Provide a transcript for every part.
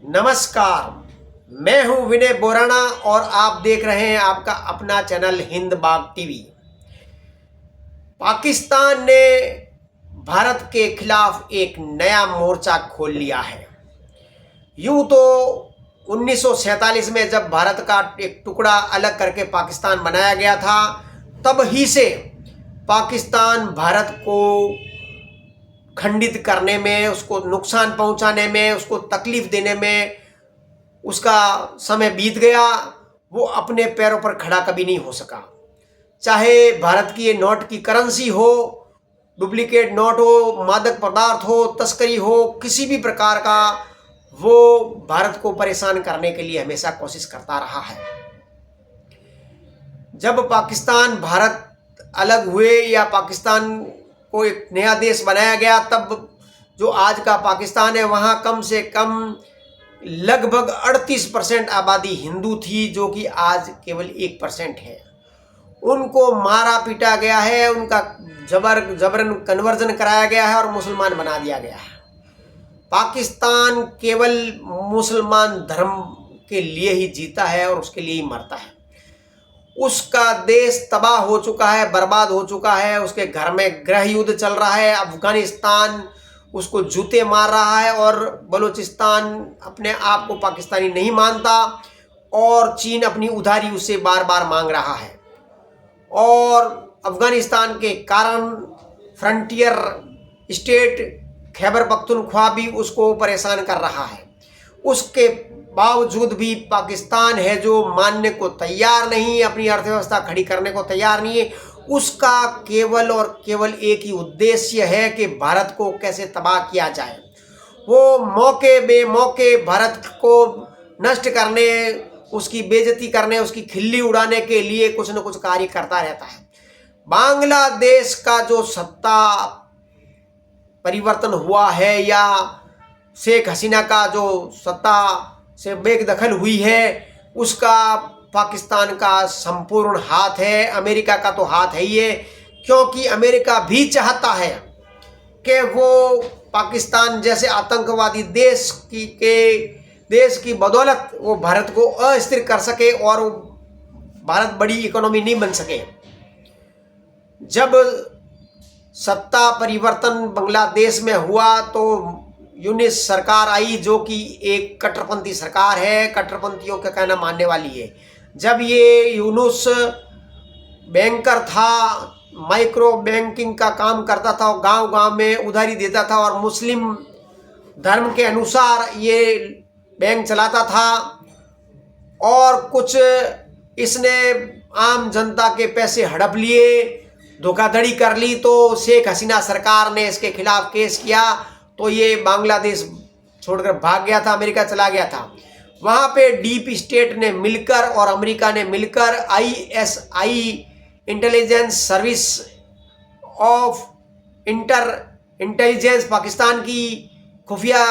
नमस्कार, मैं हूं विनय बोराना और आप देख रहे हैं आपका अपना चैनल हिंद बाग टीवी। पाकिस्तान ने भारत के खिलाफ एक नया मोर्चा खोल लिया है। यूं तो 1947 में जब भारत का एक टुकड़ा अलग करके पाकिस्तान बनाया गया था, तब ही से पाकिस्तान भारत को खंडित करने में, उसको नुकसान पहुंचाने में, उसको तकलीफ देने में उसका समय बीत गया। वो अपने पैरों पर खड़ा कभी नहीं हो सका। चाहे भारत की ये नोट की करेंसी हो, डुप्लीकेट नोट हो, मादक पदार्थ हो, तस्करी हो, किसी भी प्रकार का, वो भारत को परेशान करने के लिए हमेशा कोशिश करता रहा है। जब पाकिस्तान भारत अलग हुए या पाकिस्तान को एक नया देश बनाया गया, तब जो आज का पाकिस्तान है वहाँ कम से कम लगभग 38% आबादी हिंदू थी, जो कि आज केवल 1% है। उनको मारा पीटा गया है, उनका जबरन कन्वर्जन कराया गया है और मुसलमान बना दिया गया है। पाकिस्तान केवल मुसलमान धर्म के लिए ही जीता है और उसके लिए ही मरता है। उसका देश तबाह हो चुका है, बर्बाद हो चुका है। उसके घर में गृह युद्ध चल रहा है। अफगानिस्तान उसको जूते मार रहा है और बलूचिस्तान अपने आप को पाकिस्तानी नहीं मानता और चीन अपनी उधारी उससे बार बार मांग रहा है। और अफगानिस्तान के कारण फ्रंटियर स्टेट खैबर पख्तूनख्वा भी उसको परेशान कर रहा है। उसके बावजूद भी पाकिस्तान है जो मानने को तैयार नहीं, अपनी अर्थव्यवस्था खड़ी करने को तैयार नहीं है। उसका केवल और केवल एक ही उद्देश्य है कि भारत को कैसे तबाह किया जाए। वो मौके बेमौके भारत को नष्ट करने, उसकी बेइज्जती करने, उसकी खिल्ली उड़ाने के लिए कुछ न कुछ कार्य करता रहता है। बांग्लादेश का जो सत्ता परिवर्तन हुआ है या शेख हसीना का जो सत्ता से बेदखल हुई है, उसका पाकिस्तान का संपूर्ण हाथ है। अमेरिका का तो हाथ है ही है, क्योंकि अमेरिका भी चाहता है कि वो पाकिस्तान जैसे आतंकवादी देश की बदौलत वो भारत को अस्थिर कर सके और भारत बड़ी इकोनॉमी नहीं बन सके। जब सत्ता परिवर्तन बांग्लादेश में हुआ तो यूनिस सरकार आई, जो कि एक कट्टरपंथी सरकार है, कट्टरपंथियों का कहना मानने वाली है। जब ये यूनुस बैंकर था, माइक्रो बैंकिंग का काम करता था, गांव गांव में उधारी देता था और मुस्लिम धर्म के अनुसार ये बैंक चलाता था और कुछ इसने आम जनता के पैसे हड़प लिए, धोखाधड़ी कर ली, तो शेख हसीना सरकार ने इसके खिलाफ केस किया। तो ये बांग्लादेश छोड़कर भाग गया था, अमेरिका चला गया था। वहाँ पे डीप स्टेट ने मिलकर और अमेरिका ने मिलकर ISI intelligence service of intelligence Pakistan की खुफिया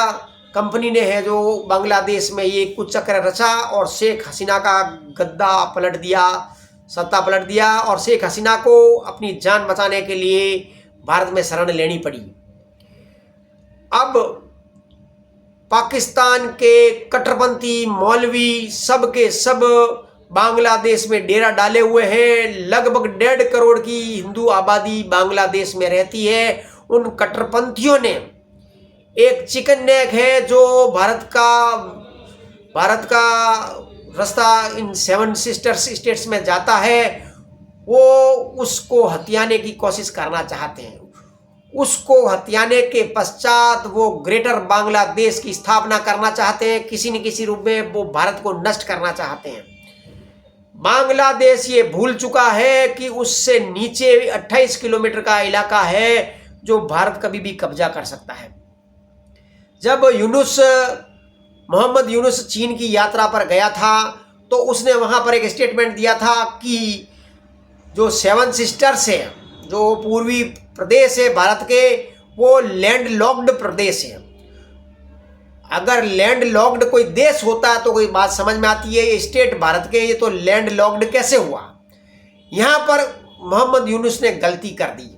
कंपनी ने है जो बांग्लादेश में ये कुचक्र रचा और शेख हसीना का गद्दा पलट दिया, सत्ता पलट दिया और शेख हसीना को अपनी जान बचाने के लिए भारत में शरण लेनी पड़ी। अब पाकिस्तान के कट्टरपंथी मौलवी सब के सब बांग्लादेश में डेरा डाले हुए हैं। लगभग 1.5 करोड़ की हिंदू आबादी बांग्लादेश में रहती है। उन कट्टरपंथियों ने एक चिकन नेक है जो भारत का रास्ता इन 7 सिस्टर्स स्टेट्स में जाता है, वो उसको हथियाने की कोशिश करना चाहते हैं। उसको हथियाने के पश्चात वो ग्रेटर बांग्लादेश की स्थापना करना चाहते हैं। किसी न किसी रूप में वो भारत को नष्ट करना चाहते हैं। बांग्लादेश ये भूल चुका है कि उससे नीचे 28 किलोमीटर का इलाका है जो भारत कभी भी कब्जा कर सकता है। जब मोहम्मद यूनुस चीन की यात्रा पर गया था तो उसने वहां पर एक स्टेटमेंट दिया था कि जो 7 सिस्टर्स है, जो पूर्वी प्रदेश है भारत के, वो लैंड लॉक्ड प्रदेश है। अगर लैंड लॉक्ड कोई देश होता है तो कोई बात समझ में आती है, ये स्टेट भारत के, ये तो लैंड लॉक्ड कैसे हुआ। यहां पर मोहम्मद यूनुस ने गलती कर दी।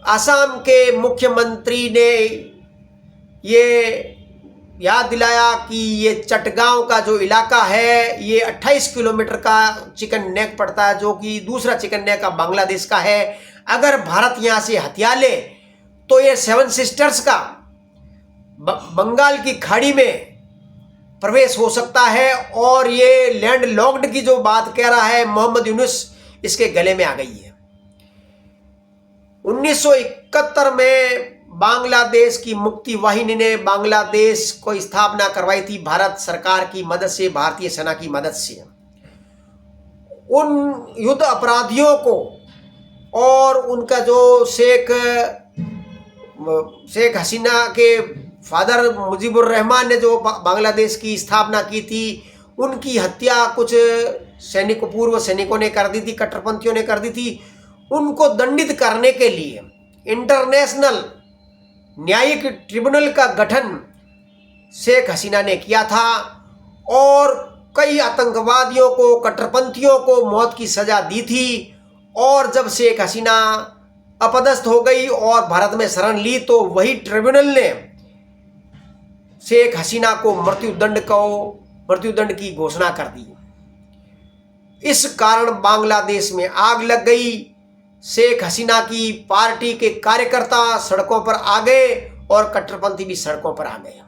असम के मुख्यमंत्री ने ये याद दिलाया कि ये चटगांव का जो इलाका है ये 28 किलोमीटर का चिकन नेक पड़ता है, जो कि दूसरा चिकन नेक का बांग्लादेश का है। अगर भारत यहाँ से हथिया ले तो ये 7 सिस्टर्स का बंगाल की खाड़ी में प्रवेश हो सकता है, और ये लैंड लॉक्ड की जो बात कह रहा है मोहम्मद यूनुस, इसके गले में आ गई है। 1971 में बांग्लादेश की मुक्ति वाहिनी ने बांग्लादेश को स्थापना करवाई थी भारत सरकार की मदद से, भारतीय सेना की मदद से। उन युद्ध अपराधियों को और उनका जो शेख हसीना के फादर मुजीबुर रहमान ने जो बांग्लादेश की स्थापना की थी, उनकी हत्या कुछ पूर्व सैनिकों ने कर दी थी, कट्टरपंथियों ने कर दी थी। उनको दंडित करने के लिए इंटरनेशनल न्यायिक ट्रिब्यूनल का गठन शेख हसीना ने किया था, और कई आतंकवादियों को, कट्टरपंथियों को मौत की सजा दी थी। और जब शेख हसीना अपदस्थ हो गई और भारत में शरण ली, तो वही ट्रिब्यूनल ने शेख हसीना को मृत्युदंड की घोषणा कर दी। इस कारण बांग्लादेश में आग लग गई। शेख हसीना की पार्टी के कार्यकर्ता सड़कों पर आ गए और कट्टरपंथी भी सड़कों पर आ गए।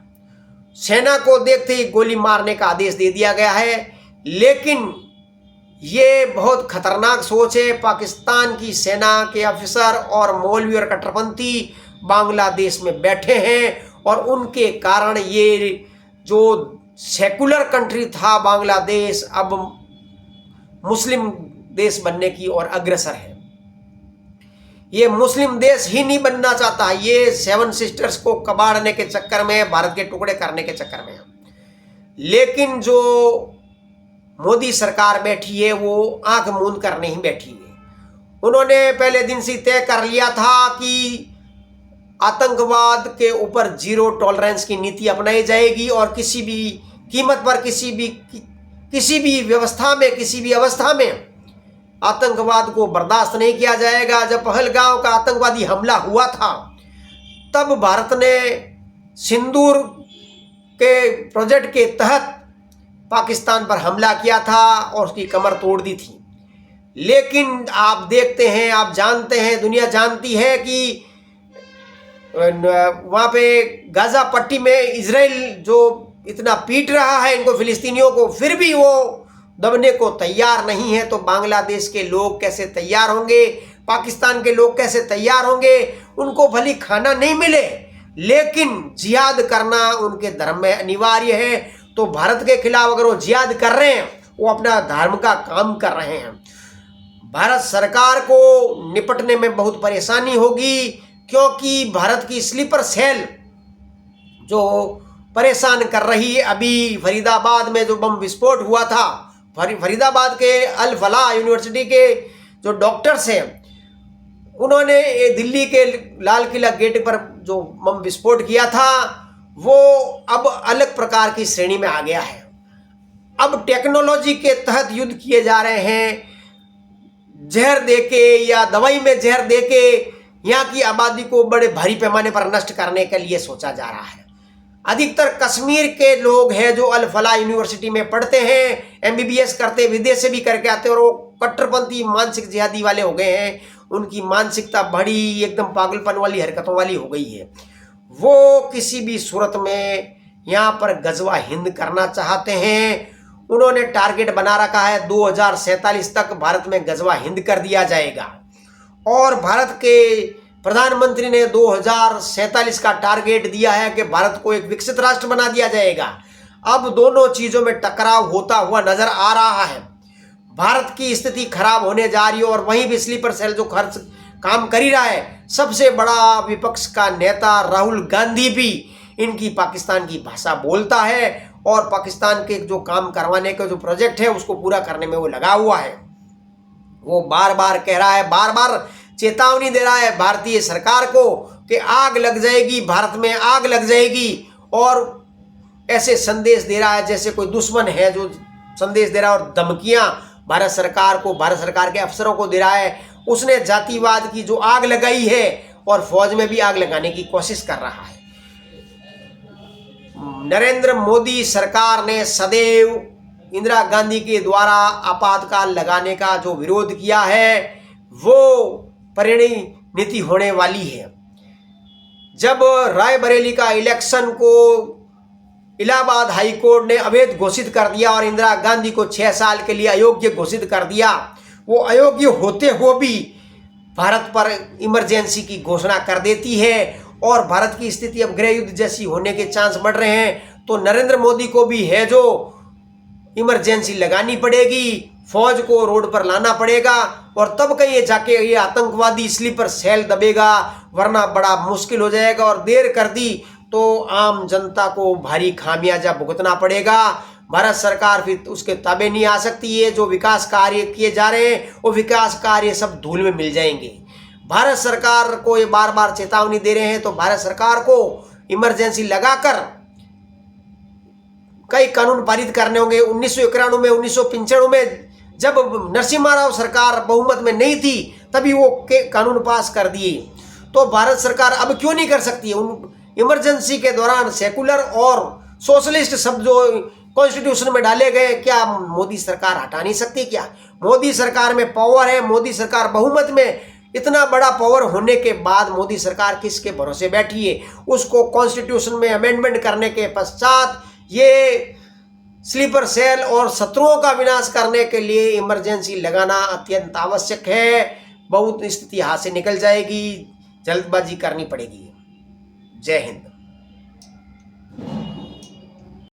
सेना को देखते ही गोली मारने का आदेश दे दिया गया है। लेकिन ये बहुत खतरनाक सोच है। पाकिस्तान की सेना के अफसर और मौलवी और कट्टरपंथी बांग्लादेश में बैठे हैं, और उनके कारण ये जो सेकुलर कंट्री था बांग्लादेश, अब मुस्लिम देश बनने की ओर अग्रसर है। ये मुस्लिम देश ही नहीं बनना चाहता, ये 7 सिस्टर्स को कबाड़ने के चक्कर में, भारत के टुकड़े करने के चक्कर में। लेकिन जो मोदी सरकार बैठी है वो आंख मूंद कर नहीं बैठी है। उन्होंने पहले दिन से तय कर लिया था कि आतंकवाद के ऊपर 0 टॉलरेंस की नीति अपनाई जाएगी, और किसी भी कीमत पर, किसी भी व्यवस्था में, किसी भी अवस्था में आतंकवाद को बर्दाश्त नहीं किया जाएगा। जब पहलगांव का आतंकवादी हमला हुआ था, तब भारत ने सिंदूर के प्रोजेक्ट के तहत पाकिस्तान पर हमला किया था और उसकी कमर तोड़ दी थी। लेकिन आप देखते हैं, आप जानते हैं, दुनिया जानती है कि वहाँ पे गाजा पट्टी में इजराइल जो इतना पीट रहा है इनको, फिलिस्तीनियों को, फिर भी वो दबने को तैयार नहीं है। तो बांग्लादेश के लोग कैसे तैयार होंगे, पाकिस्तान के लोग कैसे तैयार होंगे? उनको भली खाना नहीं मिले, लेकिन जिहाद करना उनके धर्म में अनिवार्य है। तो भारत के खिलाफ अगर वो जिहाद कर रहे हैं, वो अपना धर्म का काम कर रहे हैं। भारत सरकार को निपटने में बहुत परेशानी होगी, क्योंकि भारत की स्लीपर सेल जो परेशान कर रही है। अभी फरीदाबाद में जो बम विस्फोट हुआ था, फरीदाबाद के अल फलाह यूनिवर्सिटी के जो डॉक्टर्स हैं, उन्होंने दिल्ली के लाल किला गेट पर जो बम विस्फोट किया था, वो अब अलग प्रकार की श्रेणी में आ गया है। अब टेक्नोलॉजी के तहत युद्ध किए जा रहे हैं। जहर देके या दवाई में जहर देके यहाँ की आबादी को बड़े भारी पैमाने पर नष्ट करने के लिए सोचा जा रहा है। अधिकतर कश्मीर के लोग हैं जो अल फलाह यूनिवर्सिटी में पढ़ते हैं, MBBS करते, विदेश से भी करके आते हैं, और वो कट्टरपंथी मानसिक जिहादी वाले हो गए हैं। उनकी मानसिकता बड़ी एकदम पागलपन वाली हरकतों वाली हो गई है। वो किसी भी सूरत में यहाँ पर गजवा हिंद करना चाहते हैं। उन्होंने टारगेट बना रखा है 2047 तक भारत में गजवा हिंद कर दिया जाएगा, और भारत के प्रधानमंत्री ने 2047 का टारगेट दिया है कि भारत को एक विकसित राष्ट्र बना दिया जाएगा। अब दोनों चीज़ों में टकराव होता हुआ नजर आ रहा है। भारत की स्थिति खराब होने जा रही है, और वहीं भी स्लीपर सेल जो खर्च काम कर ही रहा है। सबसे बड़ा विपक्ष का नेता राहुल गांधी भी इनकी पाकिस्तान की भाषा बोलता है, और पाकिस्तान के जो काम करवाने का जो प्रोजेक्ट है उसको पूरा करने में वो लगा हुआ है। वो बार बार कह रहा है, बार बार चेतावनी दे रहा है भारतीय सरकार को कि आग लग जाएगी, भारत में आग लग जाएगी, और ऐसे संदेश दे रहा है जैसे कोई दुश्मन है जो संदेश दे रहा है, और धमकियां भारत सरकार को, भारत सरकार के अफसरों को दे रहा है। उसने जातिवाद की जो आग लगाई है और फौज में भी आग लगाने की कोशिश कर रहा है। नरेंद्र मोदी सरकार ने सदैव इंदिरा गांधी के द्वारा आपातकाल लगाने का जो विरोध किया है वो परिणति होने वाली है। जब रायबरेली का इलेक्शन को इलाहाबाद हाई कोर्ट ने अवैध घोषित कर दिया और इंदिरा गांधी को 6 साल के लिए अयोग्य घोषित कर दिया, वो अयोग्य होते हुए भी भारत पर इमरजेंसी की घोषणा कर देती है और भारत की स्थिति अब गृह युद्ध जैसी होने के चांस बढ़ रहे हैं। तो नरेंद्र मोदी को भी है जो इमरजेंसी लगानी पड़ेगी, फौज को रोड पर लाना पड़ेगा और तब कहीं जाके ये आतंकवादी स्लीपर सेल दबेगा, वरना बड़ा मुश्किल हो जाएगा और देर कर दी तो आम जनता को भारी खामियाजा भुगतना पड़ेगा। भारत सरकार फिर उसके ताबे नहीं आ सकती है। जो विकास कार्य किए जा रहे हैं वो विकास कार्य सब धूल में मिल जाएंगे। भारत सरकार को ये बार बार चेतावनी दे रहे हैं, तो भारत सरकार को इमरजेंसी लगाकर कई कानून पारित करने होंगे। 1991 में, 1995 में जब नरसिम्हा राव सरकार बहुमत में नहीं थी तभी वो कानून पास कर दिए। तो भारत सरकार अब क्यों नहीं कर सकती है? उन इमरजेंसी के दौरान सेकुलर और सोशलिस्ट शब्द जो कॉन्स्टिट्यूशन में डाले गए, क्या मोदी सरकार हटा नहीं सकती? क्या मोदी सरकार में पावर है? मोदी सरकार बहुमत में, इतना बड़ा पावर होने के बाद मोदी सरकार किसके भरोसे बैठी है? उसको कॉन्स्टिट्यूशन में अमेंडमेंट करने के पश्चात ये स्लीपर सेल और शत्रुओं का विनाश करने के लिए इमरजेंसी लगाना अत्यंत आवश्यक है। बहुत स्थिति हाथ से निकल जाएगी, जल्दबाजी करनी पड़ेगी। जय हिंद।